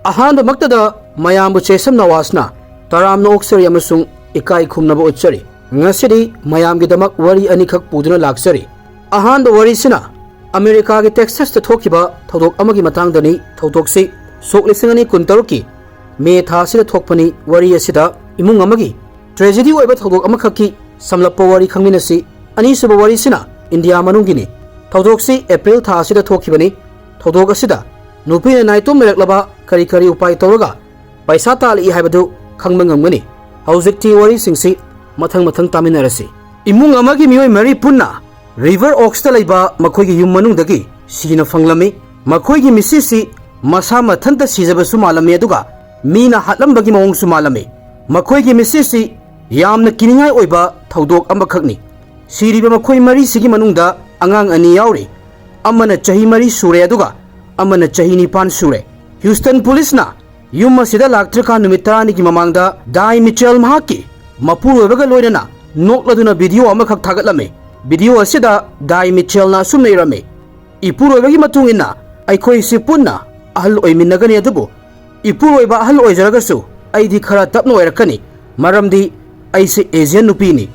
Ahanda Maktada, Mayambu Chesam Nawasna, Taram no Oxeri Amasung, Ikai Kumnaba Uchari, Nasidi, Mayam Gidamak Wari Anikak Puduna Laksari. Ahanda Warisina, America Texas to Tokiba, Todok Amagi Matangdani, Totoksi, Sok Lisangani Kuntaruki, Me Tasida Tokpani, Wari Asida, Imung Amagi, Tragedy over Todok Amakaki, Samlapo Wari Kaminasi, Anisaba Warisina, India Manungini, Totoksi, April Tasida Tokibani, Todok Asida, Nupi and Naito Meraklaba, Kari Kari Upai Toraga, Paisata Ali Habadu, Kangmangani, Hauzik T Wari Singsi, Matang Taminarasi. Imung Amagi Mui Mary Puna, River Oxtalaiba, Makogi Yumanundagi, Sina Fanglami, Makogi Missisi, Masama Tanta Sizabasumala Meduga, Mina Hatlambagi Mong Sumalami, Makogi Missisi, Yamna Kiningai Oiba, Taudok Ambakagni, Siriba Makoi Mari Sigimanunda, Angang Ani Yauri, Amana Chahi Mari Sure Aduga, Amana Chahini Pan Sure, Houston Police na, Yuma Sida Laktrika Numitani Mamanga, Dai Mitchell Mahaki, Mapuru Bagaloidana, Nokladuna video Amakak Tagalame, video Asida, Dai Mitchell na Sumerame, Ipuro Bagimatungina, Aikoi Sipuna, Ahal Oiminagani Adubu, Ipuro Bahal Oizaragasu, Aidi Kara Tapno Erakani, Maramdi, Aisi Asian Nupini,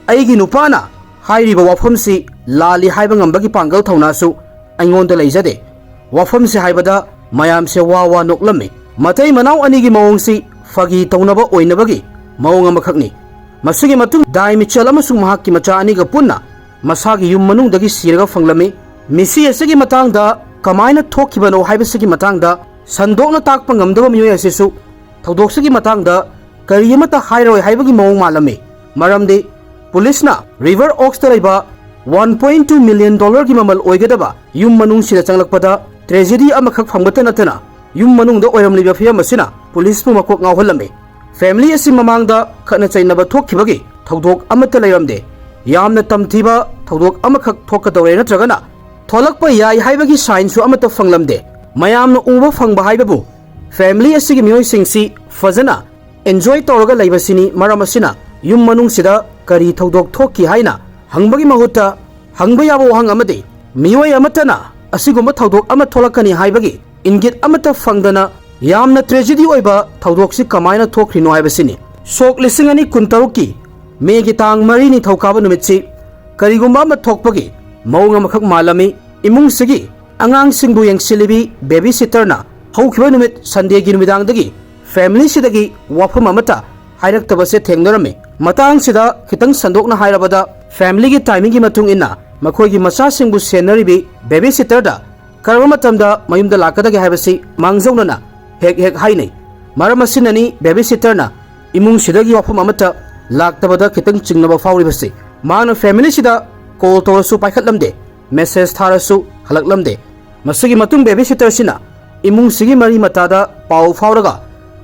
Aigi Nupana, Hairiba Wafumsi, Lali Haibangambagi Pangal Taunasu, Angon de Lazade, Wafumsi Haibada, Mayam se Wawa Noklame, Matai Manau Anigi Mongsi, Fagi Taunaba Oinabagi, Maungamakakni, Masugi Matung, Dai Michelamasum Haki Machaniga Puna, Masagi Yumanung Dagi Sirga Fanglame, Missi Sigi Matanga, Kamina Tokibano Hibasigi Matanga, Sandona Takpangamdova Muesisu, Taudoksigi Matanga, Kariyamata Hairo Hibagi Mong Malame, Maramde, Polisna, River Oxtalaiba, $1.2 million Gimamal Oigadaba, Yumanung Sida Changlakpada, Tragedy Amakak Fambatanatana, Yumanung the Oiram Libafia Masina, Police Pumakok Naholame, Family Asimamanga, Kanachay Nabatokibagi, Taudok Amatalaramde, Yamna Tamtiba, Taudok Amakak Tokadorena Tragana, Tolakpa Yai Haibagi signs to Amata Fanglamde, Mayam no Uva Fangba Haibabu, Family Asigimio Singsi, Fazana, Enjoy Toraga Laibasini, Maramasina, Yumanung Sida, Kari Taudok Toki Haina, Hangbagi Mahuta, Hangbayabo Hangamade, Miway Amatana, Asiguma Taudok Amatolakani Haibagi, Ingit Amata Fangdana, Yamna Tragedy Oiba, Taudoksi Kamina Tokrino Haibasini, Sok Lissingani Kuntaruki, Megitang Marini Taukaba Numitsi, Karigumama Tokpagi, Maungamakak Malami, Imung Sigi, Angang Singbu Yang Silibi, Babysitter na, Haukiba Numit, Sunday Ginumidangdagi, Family Sidagi, Wapamamata, Hairaktabase Tengnorame, Matang Sida, Kitang Sandok na Hairabada, Family gi timing gi matung ina, Makoigi Masa Singbu Senaribi, Babysitter da, Karamatamda, Mayumda Lakadagi Habasi, Mangzonana, Hek Haine, Maramasinani, Babysitter na, Imung Sidagi Wapamamata, Laktabada Kitang Chingnaba Fauribasi, Mana Family Sida, Call Torasu Paikatlamde, Message Tarasu, Halaklamde, Masigi Matung Babysitter Sina, Imung Sigi Mari Matada, Pau Fauraga,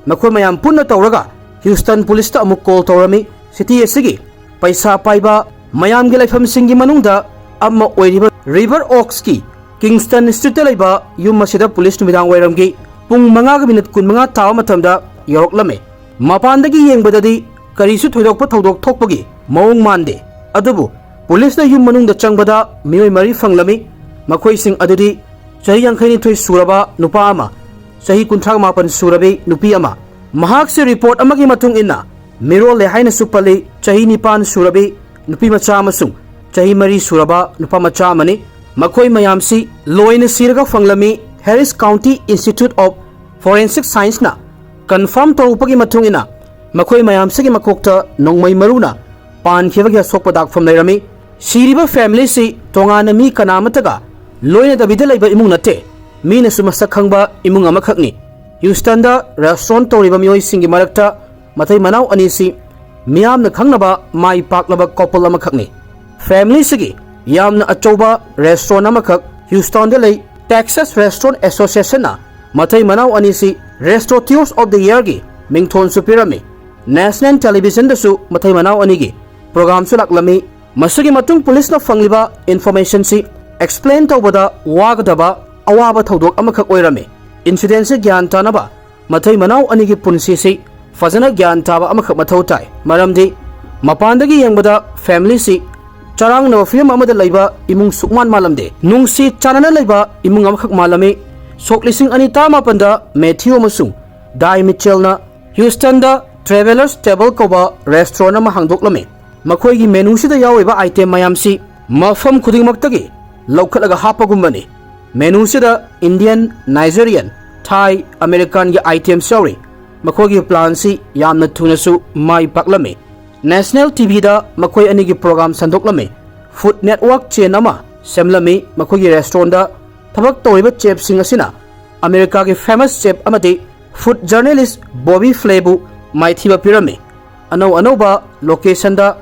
Makomayam Puna Tauraga, Houston Police ta amuk call Torami, City Sigi, Paisa Paiba, Mayam Gilafam Singi Manunda, Amma Oiriba, River Oxki, Kingston Street Laiba, Yumasida Police to Midang Weramgi, Pung Mangaga Minute Kunmanga Taumatamda, York Lame, Mapandagi Yang Badadi, Karisu Todok Patodok Tokpagi, Mong Mande, Adubu, Police na Yumanung the Changbada, Mui Mari Fanglami, Makoi Sing Adudi, Sahi Yankani Toy Suraba, Nupama, Sahi Kuntang Mapan Surabi, Nupiama, Mahakse report Amagi Matung Inna, Miro Lehaina Supali, Chahini Pan Surabi, Nupima Chamasung, Chahi Mari Suraba, Nupama Chamani, Makoi Mayamsi, Loina Siraga Fanglami, Harris County Institute of Forensic Science na, confirm Torupagi Matung Inna, Makoi Mayamsigi Makokta, Nongmai Maruna, Pan Kivaga Sopadak from Nairami, Siriba family si Tongana mi Kanamataga, Loina the Vidalaiba Imunate, Mina Sumasakangba Imungamakakni, Houston da restaurant Toriba Mio Singi Marakta, Matai Manau Anisi, Miam the Kangnaba, Mai Paklaba Kopala Makakni. Family Sigi, Yamna Achoba, Restaurant Namakak, Houston Delay, Texas Restaurant Association na, Matai Manau Anisi, Restaurateurs of the Yeargi, Mington Supirami, National Television da su, Matai Manau Anigi, Program Sulaklami, Masagi Matung Police na Fangliba, Information si, Explain Taubada, Wagadaba, Awaba Taudok Amakak Oirame. Incident se Gyan Tanaba, Matai Manau Anigi Punsisi, Fazana Gyan Taba Amakak Matautai, Maramdi, Mapandagi Yangbada, Family si, Charang no film Amada Laiba, Imung Sukman Malamde, Nungsi Chanana Laiba, Imung Amakak Malame, Soklising anita mapanda Matthew amasung Dai Mitchell na Houston da Travelers Table koba restaurant ama hangdoklame. Makhoi gi menu sida yawiba item mayam si mafam khudingmaktagi lawkhalaga hapagumbani. Menu sida Indian, Nigerian, Thai, American gi item sorry. Makhoi gi plan si yamna thunasu mai paklame. National TV da makhoi ani gi program sandoklame. Food Network chain ama semlami makhoi gi restaurant da thabak toriba chef sing asina America gi famous chef amati food journalist Bobby Flebu maithiba pirame. Anoba location da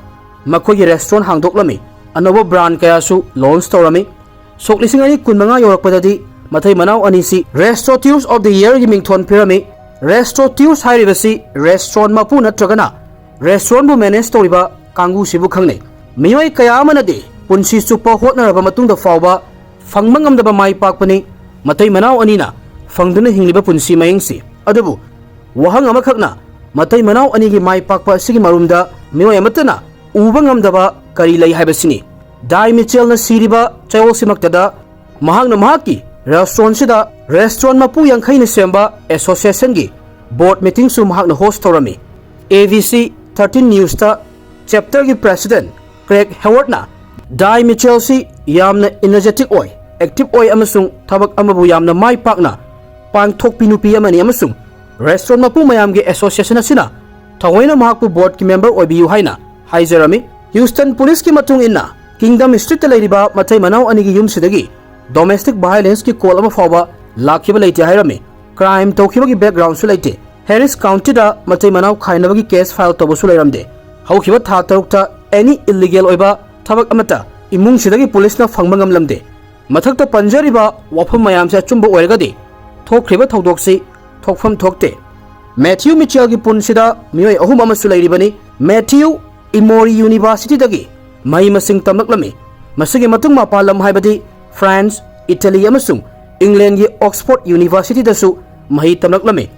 makhoi gi restaurant hangdoklame. Anoba brand kaya su launch torami. Soklising ani kunmanga yorakpadadi mathai manau ani si Restaurants of the Year gi mingthon pirame. Restaurants hairibasi restaurant mapu natragana restaurant bu manage toriba kangu sibu khangne. Miyoi kaya amanadi punsi chupa hotnaraba matungda fawba fangmangamdaba mai pakpani matai manau anina fangduna hingliba punsi mayingsi. Adubu wahang amakhakna matai manau ani gi mai pakpa sigi marumda miyoi amatana uba ngamdaba kari lai haibasini. Dai Mitchell na siriba chayol simaktada mahakna mahaki restaurant sida restaurant mapu yangkhai na semba association gi board meeting su mahakna host torami. AVC 13 News ta chapter gi president Craig Howard na Dai Mitchell si yamna energetic oi active oi amasung thabak amabu yamna mai pakna pangthokpi nupi amani amasung restaurant mapu mayam gi association asina thawaina mahakpu board ki member oi biu haina haizarami. Houston police ki matung inna Kingdom Street lariba mathai manau ani gi yum sidagi domestic violence ki call ama fawba lakhiba leite hairami. Crime tokhiba gi background su leite. Harris County da mathai manau khainaba gi case file tobu su leiramde. Haukiba tha tarukta any illegal oiba thabak amata imung sidagi police na phangmangam lamde. Mathakta panjariba wafam mayam se chumba oirgadi thokriba thodoksi thokfam thokte. Matthew Mitchell gi punsida miyoi ahum amasu leiribani. Matthew Emory University dagi mai masing tamlaklami. Masigi matung mapalam haibadi France, Italy amasung England gi Oxford University dasu mahi tamlaklami.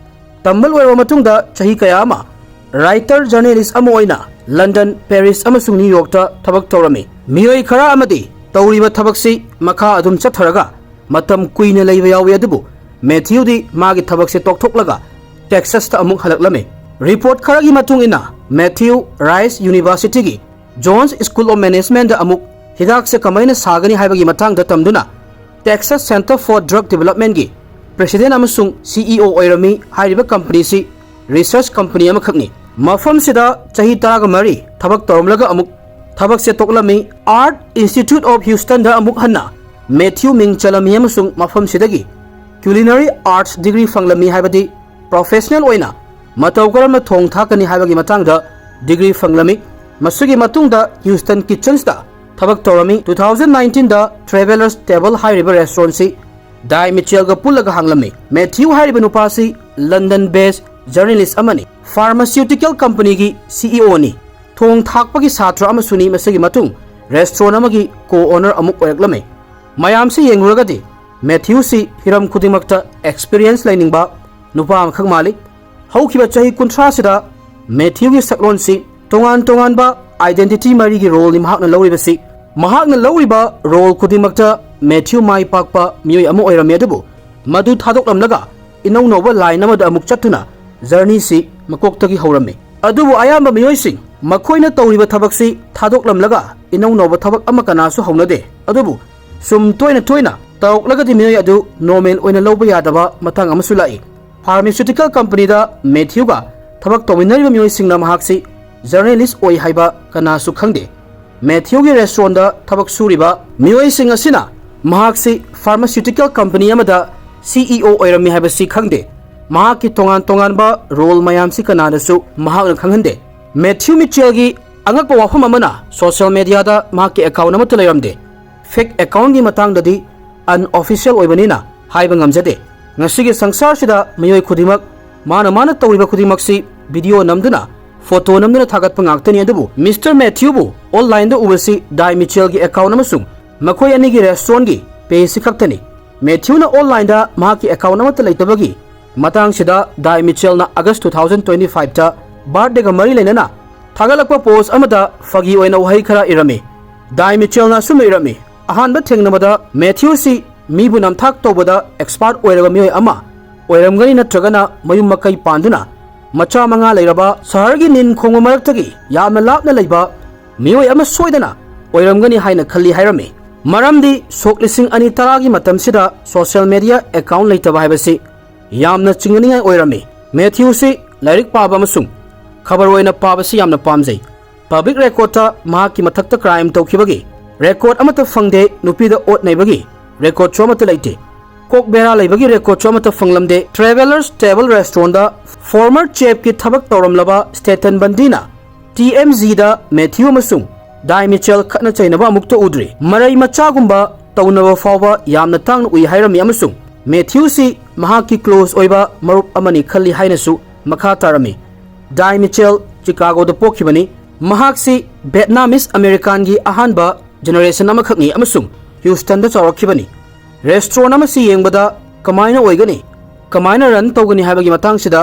Tambal oiwa matungda chahi kaya ama writer journalist ama oina London, Paris amasung New York ta thabak torami. Miyoi khara amadi tawriba thabaksi makha adum chatharaga matam kuina leiba yawi adubu Matthew di magi thabakse tokthok Texas ta amuk halaklami. Report khara gi matung ina Matthew Rice University gi Jones School of Management da amuk hidak se kamaina sagani haibagi matang da tamduna Texas Center for Drug Development gi President amasung CEO oirami hairiba company si research company amakhakni. Mafam sida chahi taraga mari thabak toromlaga amuk thabak se toklami Art Institute of Houston da amuk hanna Matthew Ming chalami amasung mafam sidagi culinary arts degree fanglami haibadi professional oina mataw karama thong thakani haibagi matang da degree fanglami. Masugi matungda Houston Kitchens da thabak torami 2019 da Travelers Table hairiba restaurant si Dai Mitchell ga pulaga hanglami. Matthew hairiba nupasi London based journalist amani pharmaceutical company gi CEO ni thong thakpagi satra amasuni masagi matung restaurant amagi co-owner amuk oyaklame. Mayam si yengragadi Matthew si hiram khudingmakta experience lainingba nupa amkhak mali. Haukiba chahi kuntra sida Matthew gi saklon si tongan ba identity mari gi role ni mahakna lawriba si mahakna lawriba role khudingmakta Matthew mai pakpa miyoi amu oirami adubu madu thadoklamlaga inau noba line amada amuk chatuna journey si makoktagi haurammi. Adubu ayamba miyoi sing makhoina tawriba thabak si thadoklamlaga inau noba thabak ama kanasu haunade. Adubu sum toina tawklagadi miyoi adu normal oina lawba yadaba matang amasu lai. Pharmaceutical company da Matthew ga thabak tawinariba miyoi singna mahaksi journalist oi haiba kanasu khangde. Matthew gi restaurant da thabak suriba miyoi sing asina mahaksi pharmaceutical company amada CEO oirami haibasi khangde. Mahaki tongan ba role mayam si kanadasu mahakna khanghande. Matthew Mitchell gi angakpa wafam amana social media da mahaki account amata leiramde. Fake account gi matang dadi unofficial oibanina haiba ngamjade. Ngasigi sangsar sida miyoi khudimak mana tawriba khudimak si video namduna photo namduna thagat pangaktani adubu Mr. Matthew bu online da ubasi Dai Mitchell gi account amasung makhoi ani gi restaurant gi page si khaktani. Matthew na online da mahaki account amata leitabagi matang sida Dai Mitchell na August 2025 ta birthday ga mari leinana thagalakpa post amada fagi oina wahai khara irami. Dai Mitchell na sum irami ahanba thengnamada Matthew si मीबु नमथाक तौबदा expert ओइरबा मियोय अमा ओइरमगनी नत्रगना मयुम मकई पांदुना मचा मंगा लेरबा शहरगी निन खोंग मरक्तगी यामना लापना लेबा मियोय अमा सोइदना ओइरमगनी हाइना खल्ली हाइरमे मरमदी सोक लिसिंग अनि तरागी मतमसिदा सोशल मीडिया अकाउंट लेतबा हाइबसी यामना चिंगनिंगाय ओइरमे मैथ्यू से लाइरिक पाबा अमसुंग खबर ओइना पाबसी यामना पामजै पब्लिक रेकॉर्डता महाकी मथक्ता क्राइम तौखिबगी रेकॉर्ड अमता फंगदे नुपीदा ओट नैबगी रेकॉर्ड चोमता लेते कोक बेरा लेबगी रेकॉर्ड चोमता फंगलमदे ट्रेवलर्स टेबल रेस्टोरेंट दा फॉर्मर चेफ की थबक तौरमलबा स्टेटन बंदीना TMZ दा मैथ्यू अमसुंग दाई मिचेल खतना चैनबा अमुक्ता उद्री मरई मचागुंबा तौनबा फावबा यामना तांग उइ हाइरमी अमसुंग मैथ्यू सी महाकी क्लोज ओइबा मरुप अमनी खल्ली हाइनसु मखा तारमी दाई मिचेल चिकागो दा पोखिबनी महाक्सी वियतनामीस अमेरिकन की अहानबा जनरेशन अमखकनी अमसुंग ह्यूस्टन दा चौरखिबनी रेस्टोरेंट अमसी येंगबदा कमाइना ओइगनी कमाइना रन तौगनी हाइबगी मतांगसिदा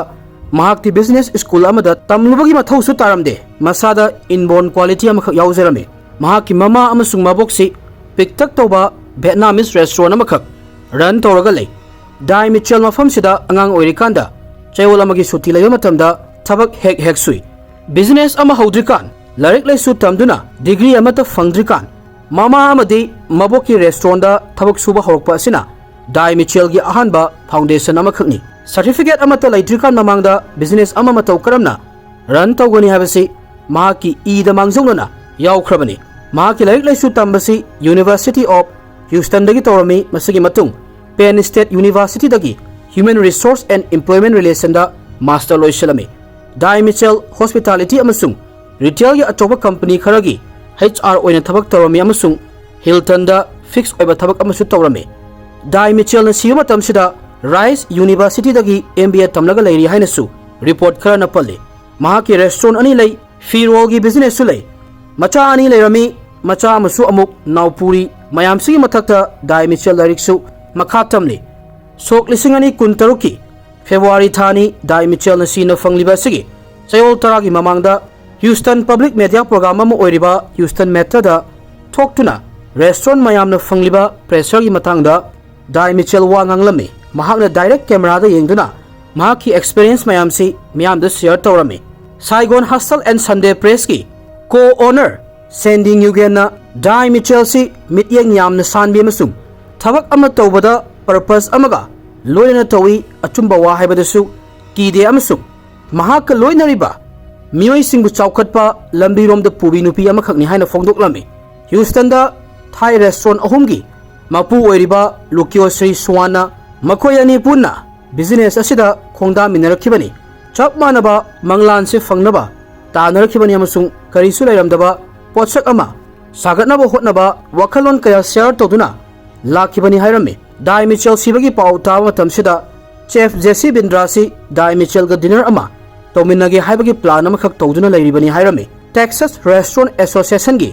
महाक्ति बिजनेस स्कूल अमदा तमलुबगी मथौसु तारमदे मसादा इनबोर्न क्वालिटी अमखक याउजरमे महाक्ति ममा अमसुंग मबोक्सी पिकतक तौबा वियतनामीस रेस्टोरेंट अमखक रन तौरगा ले दाई मिचेल मफमसिदा अंगांग ओइरिकांदा चैवल अमगी सुति लेबा मतमदा थबक हेक सुई बिजनेस अमा हौद्रिकान लाइरिक लाइसु तमदुना डिग्री अमता फंगद्रिकान मामा अमदी मबोकी रेस्टोरेंट दा थबक सुबा हौरकपा असिना दाई मिचेल की अहानबा फाउंडेशन अमखकनी सर्टिफिकेट अमता लैट्रिकान ममांगदा बिजनेस अमा मतौ करमना रन तौगनी हाबसी महाकी ईदा मांगजौनना यावख्रबनी महाकी लाइरिक लाइसु तंबसी यूनिवर्सिटी ऑफ ह्यूस्टन दगी तौरमी मसगी मतुंग पेन स्टेट यूनिवर्सिटी दगी human resource and employment relation दा मास्टर लोइसलमी दाई मिचेल हॉस्पिटैलिटी अमसुंग रिटेल की अचौबा कंपनी खरगी HR ओइना थबक तौरमी अमसुंग हिल्टन दा फिक्स ओइबा थबक अमसु तौरमी दाई मिचेल न सियो मतमसिदा राइस यूनिवर्सिटी दगी MBA तमलगा लेरी हाइनसु रिपोर्ट खरना पल्ले महाकी रेस्टोरेंट अनि लै फिरोल की बिजनेस सु लै मचा अनि लेरमी मचा अमसु अमुक नावपुरी मयामसिगी मथक्ता दाई मिचेल लाइरिकसु मखा तमले सोक लिसिंग अनि कुनतरुकी फेब्रुआरी थानी दाई मिचेल न सीना फंगलिबा सिगी चयोल तरागी ममांगदा ह्यूस्टन पब्लिक मीडिया प्रोग्राम अमा ओइरिबा ह्यूस्टन मेट्रोदा थोक्तुना रेस्टोरेंट मयामना फंगलिबा प्रेशर की मतंगदा दाई मिचेल वा nganglami महाकना डायरेक्ट कैमरा दा येंगदुना महाकी एक्सपीरियंस मयामसी मियामदा शेयर तौरमी Saigon hustle and Sunday press की को ओनर सेंडिंग युगेना दाई मिचेल सी मित्येंग यामना सानबी अमसुंग थबक अमा तौबदा पर्पस अमगा लोइना तौई अचुंबा वा हाइबदसु कीदे अमसुंग महाक लोइनरिबा मियोई सिंगु चौखटपा लंबीरोम द पुबी नुपी अमखकनी हाइना फोंदोकलमी ह्यूस्टन दा थाई रेस्टोरेंट अहुमगी मपु ओइरिबा लुक्यो श्री सुवाना मखोय अनि पुन्ना बिजनेस असिदा खोंदा मिनरखिबनी चप मानबा मंगलान से फंगनबा तानरखिबनी अमसुंग करिसु लैरमदबा पोचक अमा सागतनबा होतनबा वखलोन कया शेयर तोदुना लाखिबनी हाइरमे दाई मिचेल सिबगी पाउ ताव मतमसिदा चेफ जेसी बिंद्रासी दाई मिचेल ग डिनर अमा तौमिनगे हाइबगी प्लान अमखक तौदुना लैरिबनी हाइरमे टेक्सास रेस्टोरेंट एसोसिएशन की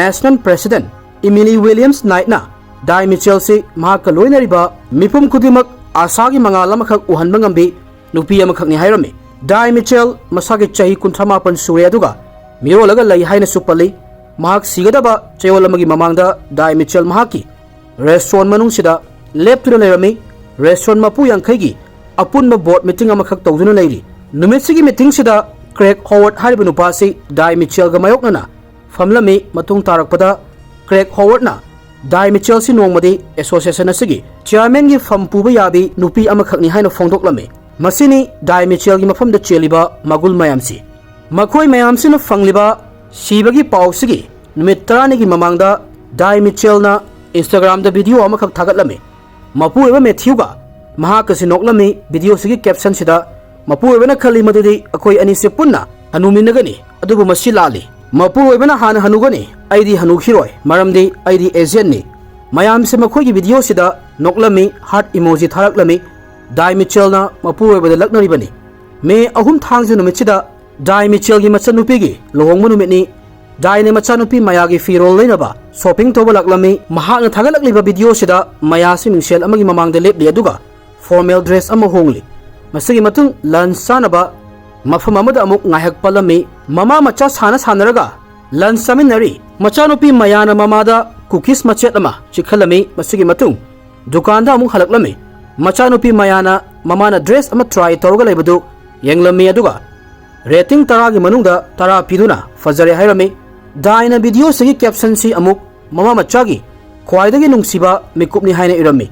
नेशनल प्रेसिडेंट इमिली विलियम्स नाइटना दाई मिचेल से महाक लोइनरिबा मिपुम खुदिमक आसागी मंगाल अमखक उहनबा ngамbi नुपी अमखकनी हाइरमे दाई मिचेल मसागी चाही 38 सुरे अदुगा मिरोलगा लै हाइना सुपली महाक सिगदबा चयोल अमगी ममांगदा दाई मिचेल महाकी रेस्टोरेंट मनुंगसिदा लेप्तुना लेरमी रेस्टोरेंट मपु यांखैगी अपुनबा बोर्ड मीटिंग अमखक तौदुना लेरी नुमितसिगी मीटिंग सिदा क्रेग हॉवर्ड हारिबा नुपासी दाई मिचेल गा मायोकना फमलमी मतुंग तारकपदा क्रेग हॉवर्ड ना दाई मिचेल सी नोंगमदी एसोसिएशन असिगी चेयरमैन की फम पुबा याबी नुपी अमखकनी हाइना फोंदोकलमी मसिनी दाई मिचेल की मफमदा चेलिबा मगुल मयामसी मखोय मयामसिना फंगलिबा सीबगी पाउसिगी नुमित 10 की ममांगदा दाई मिचेल ना इंस्टाग्राम दा वीडियो अमखक थागतलमी मपु एबा मैथ्यूगा महाकसि नोकलमी वीडियो सिगी कैप्शन सिदा मपु एबना खली मदुदी अखोय अनी से पुन्ना हनुमिनगनी अदुबु मसि लाली मपु एबना हान हनुगनी आईदी हनुखिरोय मरमदी आईदी एजेंट नि मयाम से मखोय की वीडियो सिदा नोकलमी हार्ट इमोजी थारकलमी दाई मिचेल ना मपु एबदा लक्नरिबनी मे अहुम थांगजु नुमिचिदा दाई मिचेल की मचनुपीगी लोहोंगमु नुमितनी दाई ने मचनुपी मयागी फिरोल लेनबा शॉपिंग तोबा लक्लमी महाकना थागलकलिबा वीडियो सिदा मयासि मिंगसेल अमगी ममांगदा लेपली अदुगा फॉर्मल ड्रेस अमा होंगली मसगी मतुंग लंच सानबा मफम अमदा अमुक ngaihak palami mama macha sana sanaraga lunch saminari machanupi mayana mamada cookies machet ama chikhalami masigi matung दुकान दा अमुक हलकलमे मचानुपी मायाना ममाना ड्रेस अमा ट्राई तौरगा लेबदु येंगलमी अदुगा रेटिंग 10 गी मनुंगदा 10 पिदुना फजरे हायरमी दाइना वीडियो सगी कैप्शन सी अमुक ममा मचागी ख्वाइदगी नुंगसिबा मिकुपनी हाइना इरमी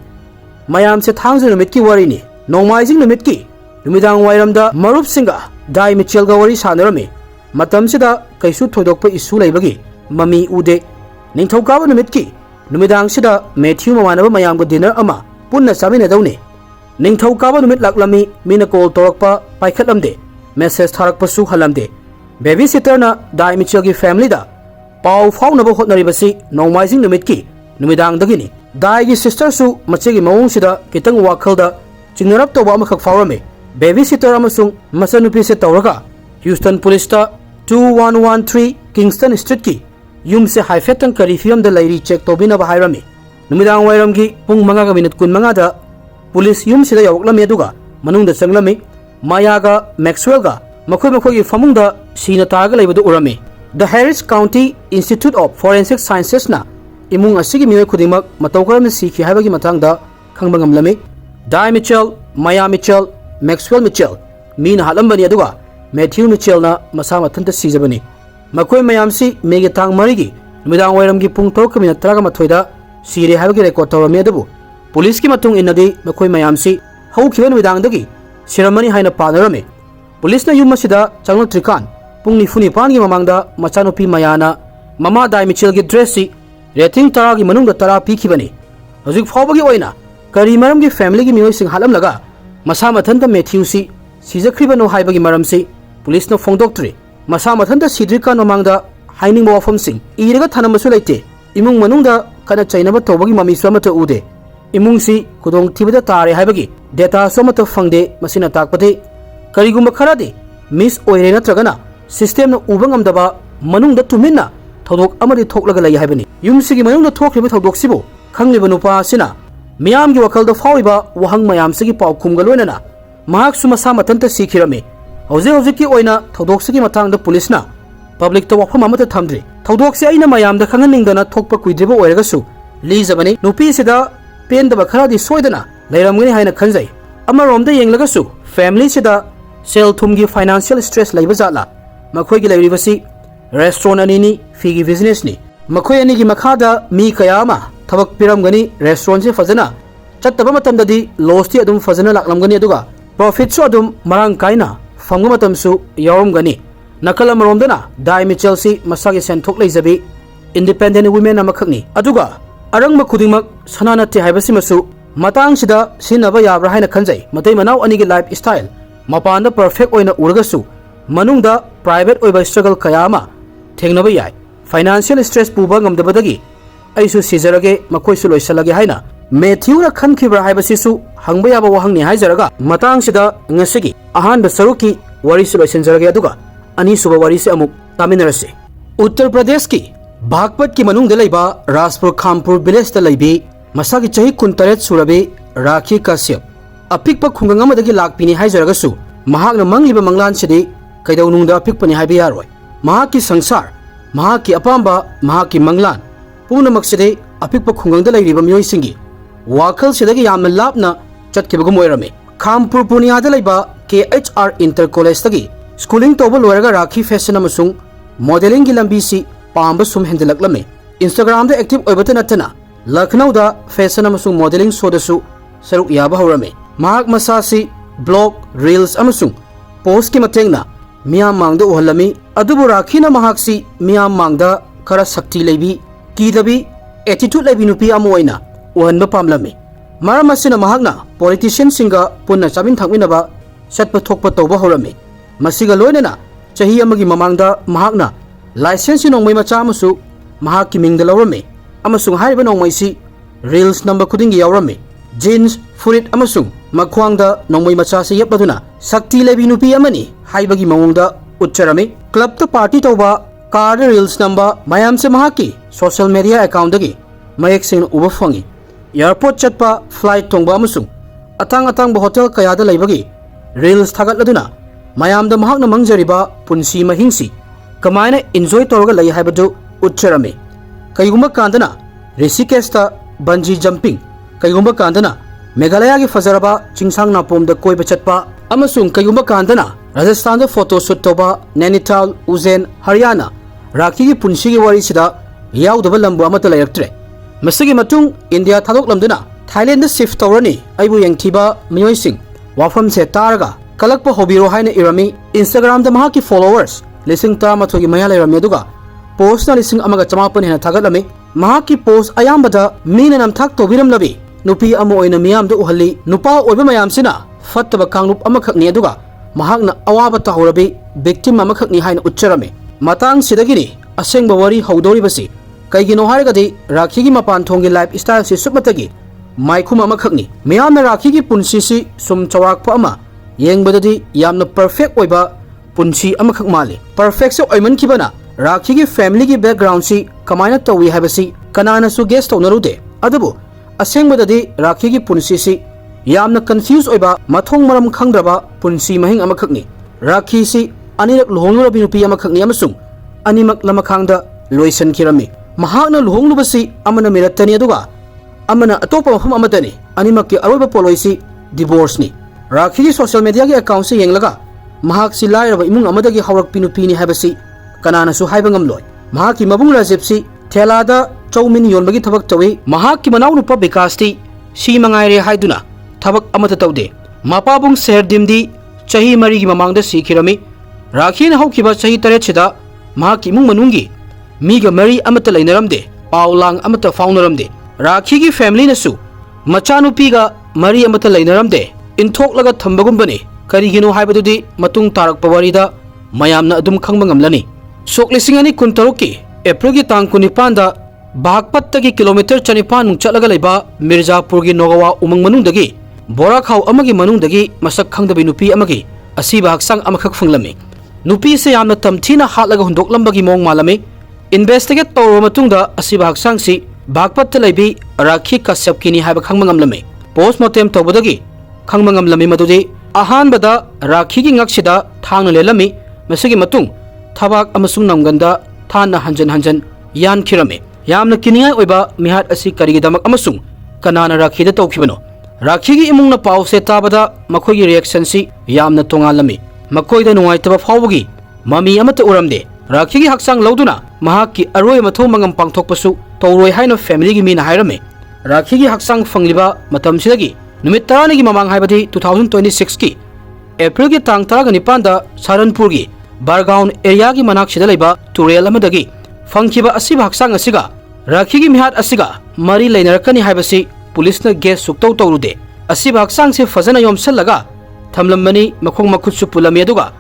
मयाम से थांगजे नुमितकी वरीनी नोंमाइजिंग नुमितकी नुमिदांग वाइरमदा मरुप सिंगा दाइ मिचेलगा वरी सानरमी मतमसिदा कैसु थोदोकपा इशू लेबगी ममी उदे निंथौकाबा नुमितकी नुमिदांग सिदा मैथ्यू ममानबा मयामगा डिनर अमा पुन्ना चामिनदौनी निंथौकाबा नुमित लाक्लमी मीना कॉल तौरकपा पाइखतलमदे मेसेज थारकपसु हलमदे बेबी सिटरना दाइ मिचेलगी फैमिलीदा पाव फाउनबा होटनरिबसी नोंमाइजिंग नुमितकी नुमिदांगदगिनी दाइगी सिस्टरसु मचेगी मवोंगसिदा कितंग वाखलदा चिंगनरप तौबा अमखक फावरमे बेबी सिटर अमसुंग मचनुपी से तौरगा ह्यूस्टन पुलिसता 2113 किंगस्टन स्ट्रीट की यूम से हाइफेटंग करी फियमदा लैरी चेक तौबिनबा हायरमी नुमिदांग वाइरमगी पुंग 5:15 दा पुलिस यूम सिदा यौरकलमी अदुगा मनुंगदा चंगलमी मायागा मैक्सवेलगा मखोई फमुंगदा सीना तारगा लेबदु उरमी the Harris County Institute of Forensic Sciences ना इमुंग असिगी मियोय खुदिमक मतौ करम सीखि हाइबगी मतंगदा खंगबा ngamlami दाइ मिचेल माया मिचेल मैक्सवेल मिचेल मीना हालंबनी अदुगा मैथ्यू मिचेल ना मसा मथंता सीजबनी मखोय मयामसी मेगे तांग मरिगी नुमिदांग वाइरमगी पुंग 3:13 दा सीरे हाइबगी रेकॉर्ड तौरमी अदुबु पुलिस की मतुंग इन्नदी मखोय मयामसी हौखिबा नुमिदांगदगी सिरमनी हाइना पानरमे पुलिस ना युम मसिदा चंगलत्रिकान पुंग 9:45 गी ममांगदा मचानुपी मायाना ममा दाइ मिचेलगी ड्रेस सी रेटिंग 10 गी मनुंगदा 10 पीखिबनी हजिक फावबगी ओइना करी मरमगी फैमिली की मियोय सिंग हालमलगा मसा मथंता मैथ्यू सी सीजख्रिबनो हाइबगी मरमसी पुलिस न फोंदोक्ट्री मसा मथंता सीद्रिका नोमांगदा हाइनिंग वाफम सिंग इरगा थानमसु लेते इमुंग मनुंगदा कना चाइनबा तौबगी ममी स्वमत उदे इमुंग सी खुदोंग थिबदा तारे हाइबगी डेटा स्वमत फंगदे मसिना ताकपदे करिगुम खरादे मिस ओइरे नत्रगना सिस्टम न उबंगमदबा मनुंगदा तुमिन्ना थौदोक अमदि थोकलगा लई हाइबनी युमसिगी मनुंगदा थोखरिबा थौदोकसिबो खंगलिबा नुपा सिना मियामगी वखलदा फाविबा वहंग मयामसिगी पाउखुमगा लोइनना महाकसु मसा मथंता सीखिरमे हौजिकी ओइना थौदोकसिगी मतांगदा पुलिसना पब्लिक तो वफम अमता थमद्रि थौदोकसे अइना मयामदा खंगनिंगदना थोकपा कुइद्रिबा ओइरगसु लीजबनी नुपी सिदा पेंदबा खरादि सोइदना लैरमगनि हाइना खंजै अमरोमदा येंगलगसु फैमिली सिदा सेल थुमगी फाइनेंशियल स्ट्रेस लैबा जाला मखोयगी लैरिबसी रेस्टोरेंट अनिनी फीगी बिजनेस नि मखोय अनिगी मखादा मी कयामा थबक पिरमगनी रेस्टोरेंट से फजना चत्तबा मतमददी लॉस ती अदुम फजना लाकलमगनी अदुगा प्रॉफिट सो अदुम मरांग काइना फंगो मतमसु यावरमगनी नकल अमरोमदना दाइ मिचेल सी मसागी सेंथोक लैजबी इंडिपेंडेंट वुमेन अमखकनी अदुगा अरंग मखुदिमक सनानते हाइबसी मसु मतंग सिदा सिनबा याब्रा हाइना खंजै मतै मनाव अनिगी लाइफ स्टाइल मपान परफेक्ट ओइना उरगसु मनुंगदा प्राइवेट ओइबा स्ट्रगल कयामा थेंगनबा याय फाइनेंशियल स्ट्रेस पुबा ngमदबदगी ऐसु सिजरगे मखोइसु लोइसलगे हाइना मैथ्यूना खनखिब्रा हाइबसिसु हंगबा याबा वहंगनि हाइजरगा मतंगसिदा ngasiगी अहानबा सरुकी वरिसु लोइसनजरगे अदुगा अनिसुबा वरिसे अमुक तामिनरसे उत्तर प्रदेश की बागपत की मनुंगदा लैबा राजपुर खामपुर विलेज दा लैबी मसागी चही 19 सुरबे राखी काश्यप अपिकपा खुंगंग अमदगी लाकपिनी हाइजरगसु महाकना मंगलिबा मंगलानसिदि कैदौनुंगदा अपिकपनि हाइबा यारोय महाकी संसार महाकी अपांबा महाकी मंगलान पुनमक्सिदे अपिकपा खुंगंगदा लैरिबा मियोयसिंगी वाखलसिदगी यामना लापना चटकिबगुम ओइरमे खामपुर पुनियादा लैबा KHR इंटर कॉलेज तगी स्कूलिंग तौबा लोयरगा राखी फैशन अमसुंग मॉडलिंग की लंबी सी पांबा सुम हेंदलकलमे इंस्टाग्राम दा एक्टिव ओइबता नतना लखनऊ दा फैशन अमसुंग मॉडलिंग शोदसु सरुक याबा हौरमे महाक मसासी ब्लॉग रील्स अमसुंग पोस्ट की मतेंगना मियाम मांगदा उहलमी अदुबु राखीना महाकसी मियाम मांगदा खरा शक्ति लेबी कीदबी एटीट्यूड लेबी नुपी अमा ओइना उहनबा पामलमी मरम असिना महाकना पॉलिटिशियन सिंगा पुन्ना चाबिन थांगमिनबा चटपा थोकपा तौबा हौरमी मसिगा लोइनना चही अमगी ममांगदा महाकना लाइसेंस नोंमै मचा अमसु महाकि मिंगदा लौरमे अमसुंग हाइबा नोंमैसी रील्स नंबर खुदिंगी यावरमे जीन्स फुरिट अमसुंग मख्वांगदा नोंमै मचा से यपदुना शक्ति लेबी नुपी अमनी हाइबगी मवंगदा उच्चरमे क्लब तो पार्टी तौबा कार रील्स नंबर मयाम से महाकि सोशल मीडिया अकाउंट दगी मयेक सिंग उबा फंगी एयरपोर्ट चटपा फ्लाइट तोंबा अमसुंग अतांग अतांग होटल कयादा लैबगी रील्स थागतलदुना मयामदा महाकना मंगजरिबा पुंसी महिंसी कमायना एंजॉय तौरगा लई हाइबदु उच्चरमे कईगुम कांदना ऋषिकेशता bungee jumping Kayumba Kandana, Meghalaya Fazaraba, Chingsang Napom the Koi Bachatpa, Amasung Kayumba Kandana, Rajasthan the photo shoot toba, Nainital, Uzen, Haryana, Rakhi Punshi Warisida, Yau the Lambu Amatalayatre. Masigi Matung, India Tadok Lamdana, Thailand the Sif Torani, Aibu Yang Tiba, Mioy Singh, Wafam Setarga, Kalakpa Hobiro Haine Irami, Instagram the Mahaki followers, Lissing Tamatogi Mayala Ramiaduga, Post na Lissing Amaga Chamapan in a Tagalami, Mahaki post Ayambada, Min and Amtak to Viram Labi, Nupi Amo in a Miam de Uhali, Nupa Obemayam Sina, Fataba Kangup Amakak Niaduga, Mahagna Awabata Horabi, victim Amakak Nihain Ucharami, Matang Sidagini, Aseng Bawari Hodori Basi, Kaigino Harigadi, Rakigi Mapan Tongi Life Style Si Submatagi, Maikuma Makakni, Miana Rakigi Punsisi, Sum Chawak Pama, Yang Badadi, Yamna perfect Weba, Punsi Amakak Mali, perfect so Oiman Kibana, Rakigi family ki background si, Kamana Tawi Habasi, Kanana Su guest on Narude, Adabu, Aseng Badadi, Rakigi Punsisi, Yamna confused Oiba, Matong Maram Khngdraba, Punsi Mahing Amakakni, Raki si, Anirak Luhongra Binupi Amakakni Amasung, Animak Lamakangda, Loisan Kirami. Mahagna luhong lubasi amana miratani aduga amana atopa mafam amadani animak ki aroba poloisi divorce ni Rakhi social media ki account se yenglaga mahak si lairaba imung amadagi hawrak pinupini habasi kanana su haiba ngamloi mahak ki mabung rajib si thelada chowmin yonbagi thabak tawi mahak ki manaw nupa bikasti si mangaire haiduna thabak amata tawde mapabung ser dimdi chahi mari gi mamangda sikhirami Rakhi na hawkiba chahi taret sida mahak ki imung manungi Miga Mary Amata Lainaramde, Paulang Amata Faunaramde, Rakhi family Nasu, Machanu Piga, Mary Amata Lainaramde, in talk laga Tambagumbani, Karigino Hibadudi, Matung Tarak Pawarida, Mayamna Adum Kangmangamlani. Sok Lissingani Kuntaruki, Eprogi Tankunipanda, Bahakpatagi kilometer Chanipan Chalagaleba, Mirza Purgi Nogawa Umang Manundagi, Borakau Amagi Manundagi, Masak Kangdabi Nupi Amagi, Asiba Haksang Amakak Funglami. Nupi Sayamna Tamtina Hatlaga Hundok Lambagi Mong Malami. Investigate Toro Matunda, Asiba Haksangsi, Bakpat Telebi, Rakhi Kasapkini have a Kangmangamlame. Postmortem Tobodagi, Kangmangamlami Madudi, Ahan Bada, Rakhi Aksida, Tang Lelami, Masagi Matung, Tabak Amasung Namganda, Tana Hanjan, Yan Kirame, Yamna Kinia Uba, Mihat Asi Karidamak Amasung, Kanana Rakhi the Tokibano. Rakhi Imuna Pau Setabada, Makoyi reactionsi, Yamna Tongalami, Makoy the Nuaitaba Fawagi, Mami Amata Uramde. Rakhi Haksang Lauduna, Mahaki Arroy Matomangam Pangtokpasu, Toroi Haino family Mina Hirame. Rakhi Haksang Fangliba, Matam Sidagi, Numitarani Mamang Hibadi 2026 ki. April ki Tang Taraganipanda, Saranpurgi, Bargaon Area ki Manak Shidaleba, Turel Amadagi, Fankiba Asiba Haksang Asiga, Rakhi Mihat Asiga, Mari Lainarkani Hibasi, Police na guest Sukto Torude, Asiba Haksang se Fazana Yom Salaga, Tamlamani, Makong Makutsu Pulameduga.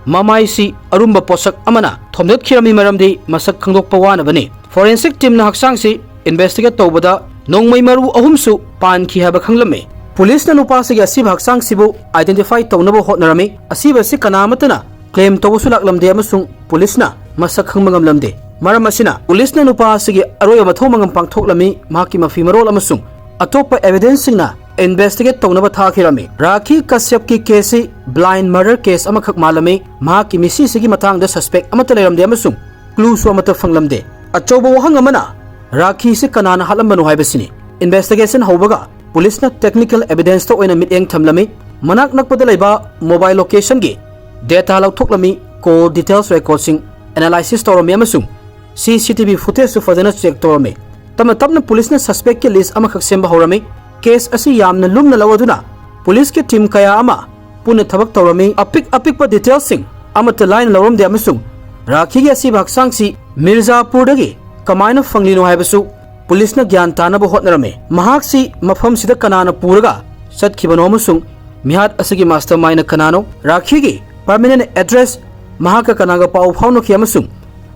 Mamaisi Arumba Posak Amana, Tomdet Kirami Maramdi, Masak Kangdok Pawana Bani. Forensic team na Haksangsi, investigate Tobada, Nong May Maru Ahumsu, Pan Kihaba Kanglame. Police na Nupasi Asib Haksang Sibu, identify Tonabo Hotnarami, Asiba Sikanamatana, claim Tobusulak Lamde Amasung, Police na, Masak Hangmangam Lamde. Maramasina, Police na Nupasi Arroyo Matomangam Pangtoklami, Maki Mafimarol Amasung, Atopa evidence na. Investigate Tonaba Takirami, Rakhi Kasyapki Kesi, blind murder case Amakak Malame, Maki Misi Sigi Matang the suspect Amatalam de Amasum, Clues Wamata Fanglamde, Achobo Hangamana, Rakhi Sikanana Halamanu Hibasini, Investigation Hobaga, Police na technical evidence to in a mid-eng Tamlami, Manak Nakpadaleba, mobile location gi, data allow Toklami, call details recording, analysis Torami Amasum, CCTV footage to Fadana check Torame, Tamatabna Police na suspect ki list Amakak Semba Horami. Case asi yamna lumna lawaduna police ke team kaya ama puna thabak tawrami apik pa details sing amata line lawram de amasung Rakhi gi asi baksangsi Mirzapur dagi kamaina fanglino haibasu police na gyan tana bo hotnarame mahak si mafam sida kanana puraga satkibano amasung mihat asigi mastermind kanano Rakhi gi permanent address mahaka kanaga pau phauno ki amasung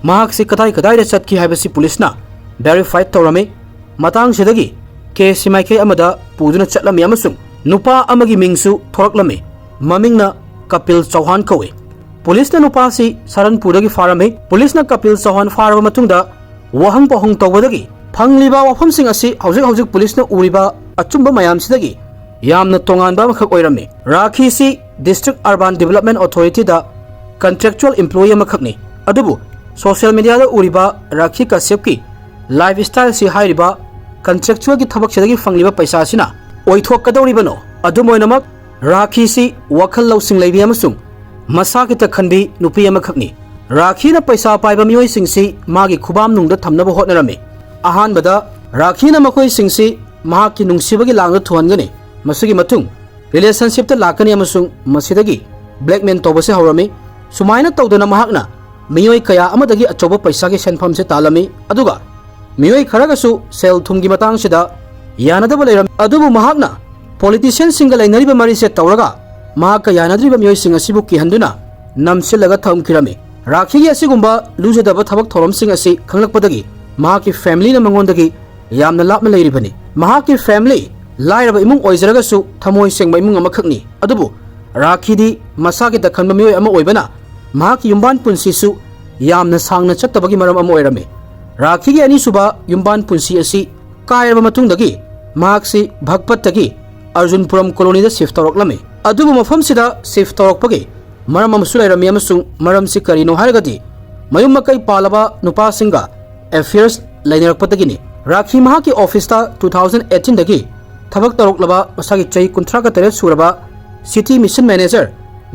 mahak si kadai da satki haibasi police na verified tawrame matang sidagi Case Maike Amada, Puduna Chatlami Amasung, Nupa Amagi Mingsu, Toraklami, Mamingna Kapil Chauhan Kowe. Police na Nupasi, Saran Pudagi Farame, Police na Kapil Chauhan Farama Matunda, Wahang Pohong Tawadi, Pangliba Wapam Sing Asi, Housing Police na Uriba, Achumba Mayam Sidagi, Yam na Tongan Bamakak Oirami, Rakhi si District Urban Development Authority da Contractual Employee Makakni, Adubu, Social Media da Uriba, Rakhi Kasyapki, Lifestyle si Hairiba, contractual की थबक सिदगी फंगलिबा पैसा सिना ओइथोकदौरिबनो अदुमोइनमक राखी सी वखल लौसिंग लेबी अमसुंग मसा की तखनबी नुपी अमखकनी राखी न पैसा पाइबा मियोइ सिंगसी मागी खुबाम नुंगदा थमनबो होटनरमे अहानबदा राखी न मखोइ सिंगसी महाकी नुंगसिबगी Langda थुहनगनी मसुगी मतुंग relationship त लाकनी अमसुंग मसिदगी ब्लैकमेल तौबसे हौरमी सुमाइना तौदना महाकना मियोइ कया अमदगी अचौबा पैसा की सेनफम से तालमी अदुगा मियोइ खरगसु सेल थुमगी मतंग सिदा यानदबो लेरम अदुबु महाकना पॉलिटिशियन सिंग लेनरिबा मरी से तौरगा महाका यानद्रिबा मियोइ सिंग असिबु किहंदुना नमसिलगा थमखिरमी राखी की असिगुंबा लुजदबा थबक थौरम सिंग असि खंगलकपदगी महाकी फैमिली न मंगोंदगी यामना लापना लेरिबनी महाकी फैमिली लाइरबा इमुंग ओइजरगसु थमोइ सेंगबा इमुंग अमखकनी अदुबु राखीदी मसागी दखनबा मियोइ अमा ओइबना महाकी युम्बान पुंसीसु यामना सांगना चत्तबगी मरम अमा ओइरमे राखी की अनिसुबा युम्बान पुंसी असि कायरबा मतुंगदगी महाक्सी भगपतगी अर्जुनपुरम कॉलोनी दा शिफ्ट तौरक्लमे अदुबु मफमसिदा शिफ्ट तौरक्पगी मरम अमसु लेरमी अमसुंग मरमसि करिनो हारगदी मयुम मकई पालबा नुपासिंगा अफेयर्स लेनरक्पदगिनी राखी महाकी ऑफिसता 2018 दगी थबक तौरक्लबा मसागी चई 39 सुरबा city mission manager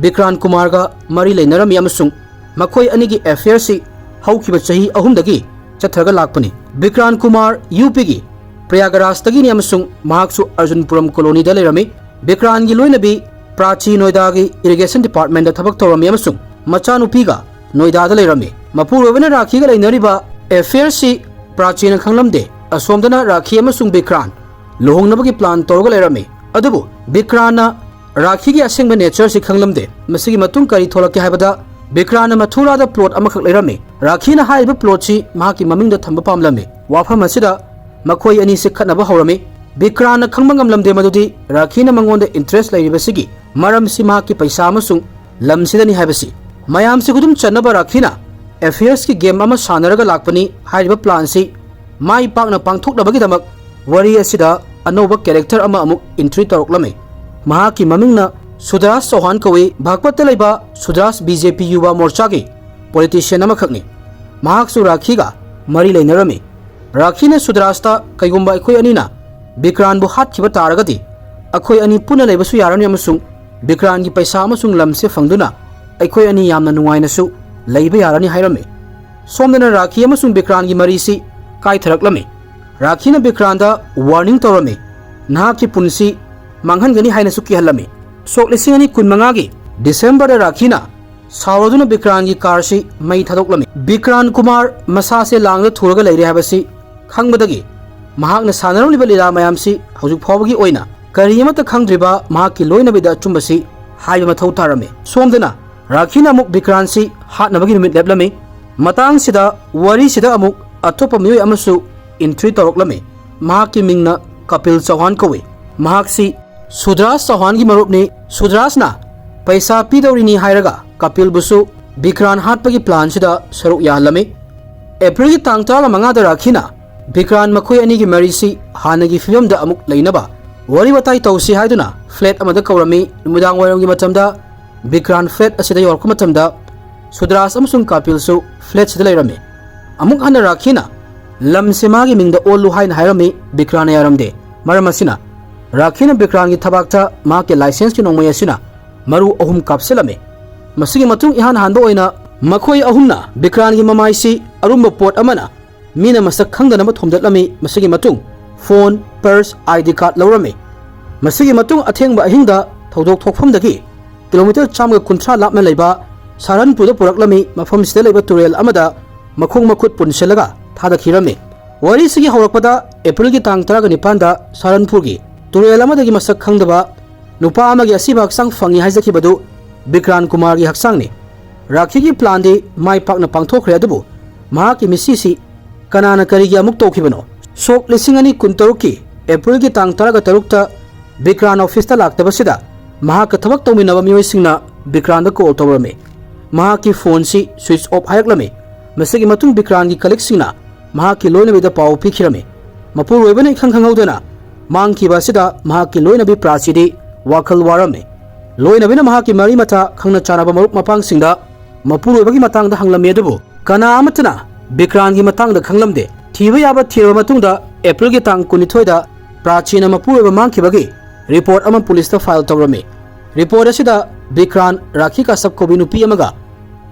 Vikrant Kumar का मरी लेनरमी अमसुंग मखोई अनिगी अफेयर्सि हौखिबा चही अहुमदगी चथरगा लाकपनी विक्रांत कुमार यूपी की प्रयागराज तगिनी अमसुंग महाक्सु अर्जुनपुरम कॉलोनी दा लेरमी विक्रांत की लोइनबी प्राची नोएडा की इरिगेशन डिपार्टमेंट थबक तौरमी अमसुंग मचानुपीगा नोएडा दा लेरमी मपुरोबना राखी का लेनरिबा अफेयर्सि प्राचीन खंगलमदे असोमदना राखी अमसुंग विक्रांत लुहोंगनबगी प्लान तौरगा लेरमी अदुबु विक्रांतना राखी की असेंग नेचर से खंगलमदे मसिगी मतुंग करी थोलके हाइबदा विक्रांत मथुरादा प्लॉट अमखक लेरमी राखी न हाइबा प्लॉट सी महाकी ममिंगदा थंबा पामलमी वाफम असिदा मखोई अनी से खतनबा हौरमी विक्रांत खंगबा ngamlamde madudi राखी न मंगोंदा इंटरेस्ट लेरिबसिगी मरम सी महाकी पैसा अमसुंग लमसिदनी हाइबसी मयाम से गुदुम चन्नबा राखी न अफेयर्स की गेम अमा सानरगा लाकपनी हाइबा प्लान सी माई पाकना पांगथोकनबगीदमक वरी असिदा अनोबा कैरेक्टर अमा अमुक इंट्री तौरक्लमे महाकी ममिंगना सुदरास चौहान कवे भागपत लेबा सुदरास बीजेपी युवा मोर्चा की पॉलिटिशियन अमखकनी महाक्सु राखीगा मरी लेनरमी राखी ने सुदरास्ता कईगुंबा अखोई अनीना विक्रांत बु हातखिबा तारगदी अखोई अनी पुना लेबसु यारनी अमसुंग विक्रांत की पैसा अमसुंग लमसे फंगदुना अखोई अनी यामना नुंगाइनसु लेबा यारनी हाइरमे सोमदना राखी अमसुंग विक्रांत की मरीसी काइथरक्लमे राखी ने विक्रांत वार्निंग तौरमे नहाकी पुंसी मांगहनगनी हाइनसु किहल्लमे सोक लिसिंग अनी कुनमंगा की डिसेंबर राखीना सावरदुना विक्रांत की कार से मई थादोक्लमे विक्रांत कुमार मसा से लांगदा थुरगा लेरे हाबसी खंगबदगी महाकना सानरलिबा लीला मयामसी हौजुक फावबगी ओइना करी अमत खंगद्रिबा महाकी लोइनबिदा चुंबसी हाइबा मथौ तारमे सोमदना राखीना अमुक विक्रांत सी हाटनबगी निमित लेबलमे मतंग सिदा वरी सिदा अमुक अतोपा मियोय अमसु इंट्री तौरक्लमे महाकी मिंगना कपिल चौहान कवे महाक्सी सुदरास चौहान की मरुपने सुदरासना पैसा पीदौरिनी हाइरगा कपिल बुसु विक्रांत हाटपगी प्लान सिदा सरुक याहलमे अप्रैल की तांग 5 राखीना विक्रांत मखोई अनी की मरीसी हानगी फिल्म दा अमुक लेनबा वरी बताई तौसी हाइदुना flat अमदा कौरमी नुमिदांग वैरंगी मतमदा Vikrant flat असिदा York मतमदा सुदरास अमसुंग कपिलसु flat सिदा लेरमे अमुक हन राखीना लम सिमागी मिंगदा ओलु हाइन हाइरमी विक्रांत यारमदे मरम असिना राखीना विक्रांत की थबाकता मा के लाइसेंस की नोंगमय असिना मरु अहुम कापसेलमे मसिगी मतुंग इहान हानदो ओइना मखोई अहुमना विक्रांत की ममाइसी अरुंब पोट अमना मीना मसक खंगदनब थोमदलमी मसिगी मतुंग फोन पर्स आईडी कार्ड लौरमे मसिगी मतुंग अथेंगबा अहिंगदा थौदोक थोकफमदगी किलोमीटर 150 लापना लेबा सारनपुर पुरक्लमी मफमसिदा लेबा तुरेल अमदा मखोंग मखुत पुनसेलगा थादखिरमे वरी सिगी हौरकपदा अप्रैल की तांग 19 दा सारनपुर की तुरेल अमदगी मसक खंगदबा नुपा अमगी असिबा हक्सांग फंगी हाइजखिबदु विक्रांत कुमार की हक्सांगने राखी की प्लान दे माई पाकना पांगथोखरे अदुबु महाकी मिसीसी कनाना करिगी अमुक तौखिबनो सोक लिसिंग अनी कुंतरुक की अप्रैल की तांग 13 विक्रांत ऑफिस ता लाक्तबसिदा महाका थबक तौमिनबा मियोइसिंगना विक्रांत कॉल तौरमे महाकी फोन सी स्विच ऑफ हायरक्लमे मसिगी मतुंग विक्रांत की कलेक्सिंगना महाकी लोइनबिदा पाउ पिखिरमे मपुरोइबने खंगखंगौदना मांगखिबासिदा महाकी लोइनबी प्राचीदी वाखल वारमे लोइनबिना महाकी मरी मथा खंगना चानाबा मरुक मपांगसिंगदा मपुरोइबगी मतांगदा हंगलमे अदुबु कना अमतना विक्रांत की मतांगदा खंगलमदे थीबा याबा थीरबा मतुंगदा April ki tang kunithoida prachina mapueba mangkhibagi report ama police ta file tawrami report asida Bikran Rakhi ka sabkobi nupi amaga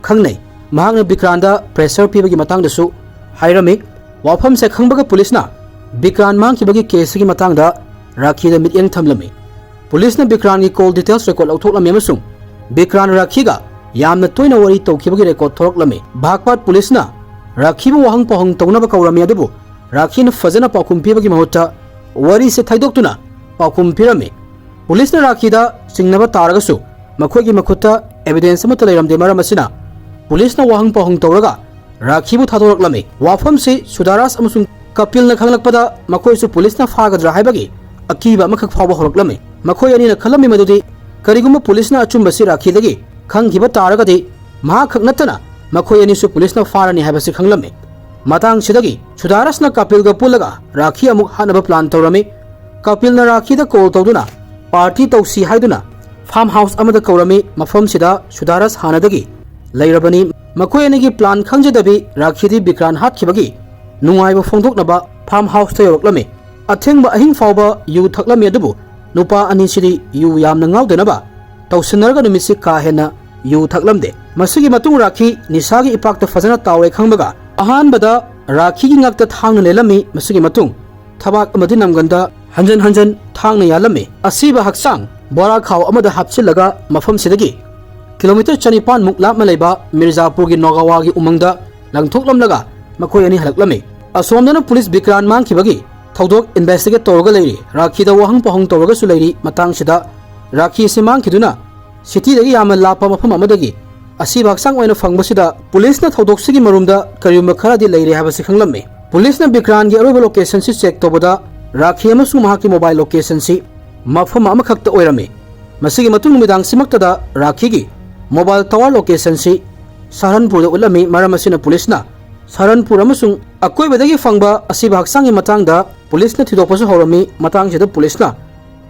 khangnai mahangna Bikran da pressure pibagi matang dasu hairami wafam se khangbaga police na Bikran mangkhibagi case gi matang da Rakhi da mityang thamlami police na Bikran gi call details record lauthoklam yamasung Bikran Rakhi ga yamna toina wari tawkhibagi record thoraklami bhagpat police na Rakhi bu wahang pohang tawna ba kawrami adubu Rakhi na fazana pakum pibagi mahutta wari se thaidoktuna pakum pirami police na Rakhi da singnaba taragasu makhogi makhutta evidence amata leiramde maram asina police na wahang pohang tawraga Rakhi bu thadoraklami wafam se Sudaras amasung Kapil na khanglakpada makhoi su police na fagadra haibagi akiba makhak fawa horoklami makhoi ani na khalami madudi kariguma police na achumba si Rakhi dagi khanghiba taragadi ma khak natana makhoi ani su police na farani haibasi khanglami matang sidagi Sudaras na Kapil ga pulaga Rakhi amuk hanaba plan tawrami Kapil na Rakhi da call tawduna party tawsi haiduna farmhouse amada kawrami mafam sida Sudaras hanadagi leirabani makhoi ani gi plan khangjadabi Rakhi di Bikran hatkibagi nungaiba phongdoknaba farmhouse ta yoroklami athengba ahing fawba yu thaklami adubu nupa ani sidi yu yamna ngawdenaba tawsinarga numisi ka hena yu thaklamde masigi matung Rakhi nisagi ipakta fazana tawe khangbaga ahanbada Rakhi gi ngakta thangna lelami masigi matung thabak amadi namganda hanjan thangna yalami asiba haksang bora khaw amada hapsilaga mafam sidagi kilometer 4 muk lapma leiba Mirzapur gi Nogawa gi umangda langthoklamlaga makhoi ani halaklami asomdana police Bikran mangkhibagi thodok investigate tawrga leiri Rakhi da wahang pohang tawrga su leiri matang sida Rakhi se mangkhiduna city dagi yama lapa mafam amadagi asiba haksang oina fangbasida police na thodok sigi marumda kariyuma kharadi leiri habasi khanglamme police na Bikran gi aroba location si check tawbada Rakhi amasu mahaki mobile location si mafam amakhakta oirame masigi matung midang simaktada Rakhi gi mobile tower location si Saharanpur da ulami maramasina police na Saharanpur amasung akoibadagi fangba asiba haksangi matangda police na thidokpasu horami matang sida police na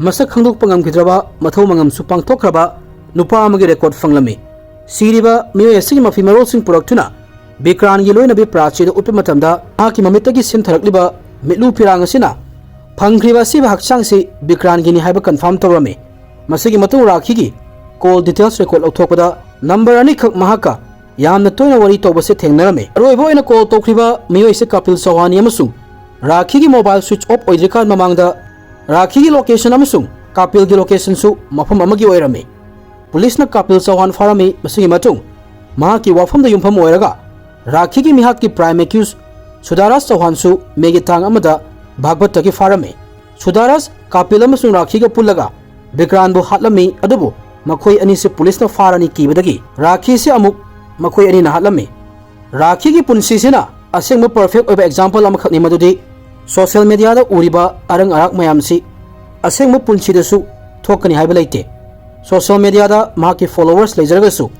masak khangdokpa ngamkhidraba mathau mangam su pangthokraba nupa amagi record fanglami siriba miyo asigi mafi marol sing puraktuna Bikran gi loina bi prachi da upi matamda aki mamitagi sin tharakliba mitlu pirang asina phangkhriba asiba haksang si Bikran gi ni haiba confirm tawrami masigi matung Rakhi gi call details record authokpada number ani khak mahaka yamna toina wari tawbase thengnarame aroibo ina call tawkhriba miyoi se Kapil Sawani amasung Rakhi gi mobile switch off oidrikan mamangda Rakhi gi location amasung Kapil gi location su mafam amagi oirame police na Kapil Sawan farami masigi matung mahaki wafam da yumpham oiraga Rakhi gi mihak ki prime accused Sudaras Sawan su megitang amada bhagbat ki farame Sudaras Kapil amasung Rakhi ga pullaga Bikran bu hatlami adubu makhoi ani se police na farani kibadagi Rakhi se amuk makhoi ani na hatlami Rakhi gi punsi sina asengma perfect oiba example am khakni madudi social media da uriba arang arak mayam si asengma punsi dasu thokani haiba leite social media da mahaki followers lejaragasu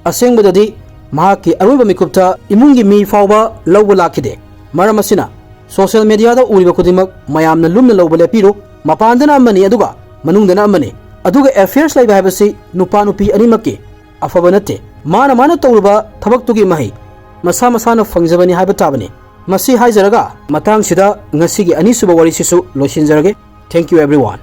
asengba dadi mahaki aruba mikupta imungi mi fawba lawba lakhide maramasina social media da uriba kudimak mayamna lumna lawba lepiru mapandana amani aduga manungdana amani aduga affairs laiba haibasi nupa nupi animakki afaba natte mana tawruba thabaktugi mahi masa masana fangjabani haiba tabani masi haijaraga matang sida ngasigi ani suba wari sisu losinjarage thank you everyone